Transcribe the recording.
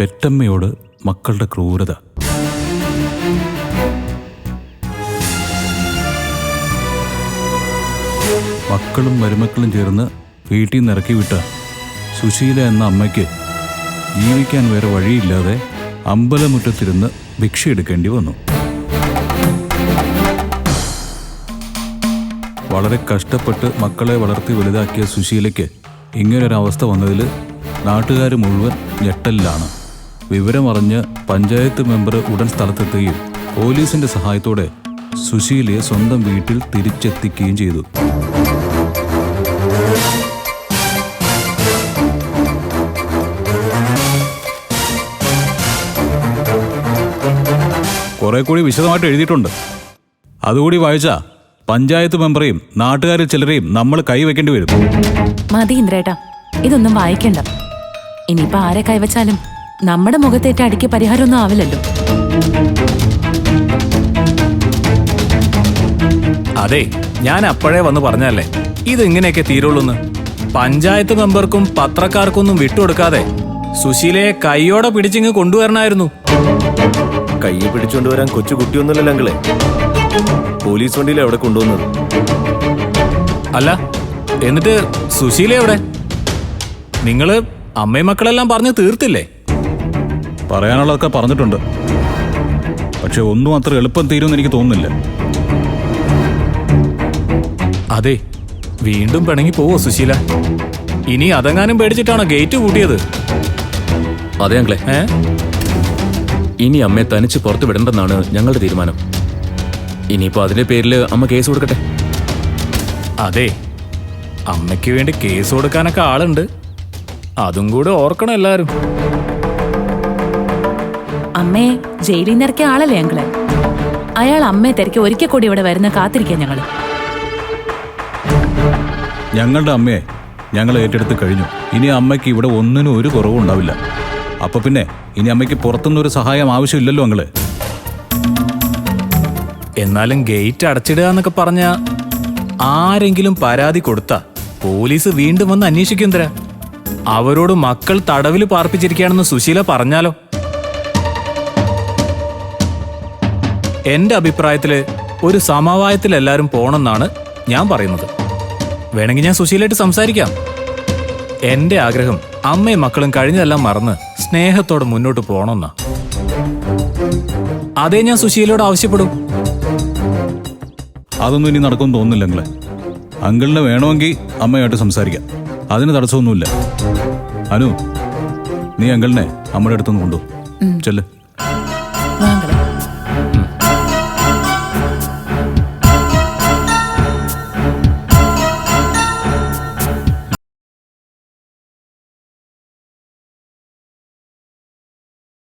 പെറ്റമ്മയോട് മക്കളുടെ ക്രൂരത. മക്കളും മരുമക്കളും ചേർന്ന് വീട്ടിൽ നിന്ന് ഇറക്കി വിട്ട സുശീല എന്ന അമ്മയ്ക്ക് ജീവിക്കാൻ വേറെ വഴിയില്ലാതെ അമ്പലമുറ്റത്തിരുന്ന് ഭിക്ഷയെടുക്കേണ്ടി വന്നു. വളരെ കഷ്ടപ്പെട്ട് മക്കളെ വളർത്തി വലുതാക്കിയ സുശീലയ്ക്ക് ഇങ്ങനൊരവസ്ഥ വന്നതിൽ നാട്ടുകാർ മുഴുവൻ ഞെട്ടലിലാണ്. വിവരമറിഞ്ഞ് പഞ്ചായത്ത് മെമ്പർ ഉടൻ സ്ഥലത്തെത്തുകയും പോലീസിന്റെ സഹായത്തോടെ സുശീലയെ സ്വന്തം വീട്ടിൽ തിരിച്ചെത്തിക്കുകയും ചെയ്തു. കുറെ കൂടി വിശദമായിട്ട് എഴുതിയിട്ടുണ്ട്. അതുകൂടി വായിച്ചാ പഞ്ചായത്ത് മെമ്പറേയും നാട്ടുകാരിൽ ചിലരെയും നമ്മൾ കൈവയ്ക്കേണ്ടി വരും. മതി ഇന്ദ്രേട്ടാ, ഇതൊന്നും വായിക്കണ്ട. ഇനിയിപ്പോ ആരെ കൈവച്ചാലും നമ്മുടെ മുഖത്തേറ്റ അടിക്ക് പരിഹാരമൊന്നും ആവില്ലല്ലോ. അതെ, ഞാൻ അപ്പോഴേ വന്ന് പറഞ്ഞല്ലേ ഇത് ഇങ്ങനെയൊക്കെ തീരുള്ളൂന്ന്. പഞ്ചായത്ത് മെമ്പർക്കും പത്രക്കാർക്കൊന്നും വിട്ടുകൊടുക്കാതെ സുശീലയെ കൈയോടെ പിടിച്ചിങ്ങ് കൊണ്ടുവരണമായിരുന്നു. കൈ പിടിച്ചുകൊണ്ടുവരാൻ കൊച്ചു കുട്ടിയൊന്നുമല്ലല്ലോ അങ്കിളെ. പോലീസ് വണ്ടിയിൽ എവിടെ കൊണ്ടുവന്നത്? അല്ല, എന്നിട്ട് സുശീല എവിടെ? നിങ്ങള് അമ്മയും മക്കളെല്ലാം പറഞ്ഞു തീർത്തില്ലേ? പറയാനുള്ളതൊക്കെ പറഞ്ഞിട്ടുണ്ട്. പക്ഷെ ഒന്നും അത്ര എളുപ്പം തീരുമെന്ന് എനിക്ക് തോന്നുന്നില്ല. അതെ, വീണ്ടും പിണങ്ങി പോവോ സുശീല? ഇനി അതെങ്ങാനും പേടിച്ചിട്ടാണോ ഗേറ്റ് പൂട്ടിയത്? അതെ അങ്കിളെ, ഇനി അമ്മയെ തനിച്ച് പുറത്തു വിടണ്ടെന്നാണ് ഞങ്ങളുടെ തീരുമാനം. ഇനിയിപ്പോ അതിന്റെ പേരിൽ അമ്മ കേസ് കൊടുക്കട്ടെ. അതെ, അമ്മയ്ക്ക് വേണ്ടി കേസ് കൊടുക്കാനൊക്കെ ആളുണ്ട്. അതും കൂടെ ഓർക്കണം എല്ലാരും. അമ്മയെ ജയിലിൽ നിന്ന് ഇറക്കിയ ആളല്ലേ ഞങ്ങള്. അയാൾ അമ്മയെ തിരക്കി ഒരിക്കൽ കൂടി ഇവിടെ വരുന്ന കാത്തിരിക്കാൻ ഞങ്ങള്. ഞങ്ങളുടെ അമ്മയെ ഞങ്ങൾ ഏറ്റെടുത്ത് കഴിഞ്ഞു. ഇനി അമ്മയ്ക്ക് ഇവിടെ ഒന്നിനും ഒരു കുറവും ഉണ്ടാവില്ല. അപ്പൊ പിന്നെ ഇനി അമ്മയ്ക്ക് പുറത്തുനിന്നൊരു സഹായം ആവശ്യമില്ലല്ലോ അങ്ങള്. എന്നാലും ഗേറ്റ് അടച്ചിടുക എന്നൊക്കെ പറഞ്ഞ ആരെങ്കിലും പരാതി കൊടുത്ത പോലീസ് വീണ്ടും വന്ന് അന്വേഷിക്കും. തരാ അവരോട് മക്കൾ തടവിൽ പാർപ്പിച്ചിരിക്കുകയാണെന്ന് സുശീല പറഞ്ഞാലോ? എന്റെ അഭിപ്രായത്തില് ഒരു സമവായത്തിൽ എല്ലാരും പോണെന്നാണ് ഞാൻ പറയുന്നത്. വേണമെങ്കിൽ ഞാൻ സുശീലയായിട്ട് സംസാരിക്കാം. എന്റെ ആഗ്രഹം അമ്മയും മക്കളും കഴിഞ്ഞതെല്ലാം മറന്ന് സ്നേഹത്തോടെ മുന്നോട്ട് പോണമെന്നാ. അതേ ഞാൻ സുശീലയോട് ആവശ്യപ്പെടും. അതൊന്നും ഇനി നടക്കുമെന്ന് തോന്നുന്നില്ല അങ്ങളെ. അങ്കിളിന് വേണമെങ്കിൽ അമ്മയായിട്ട് സംസാരിക്കാം. അതിന് തടസ്സമൊന്നുമില്ല. അനു, നീ അങ്കിളിനെ അമ്മയുടെ അടുത്തൊന്ന് കൊണ്ടുപോ. ചെല്ല്.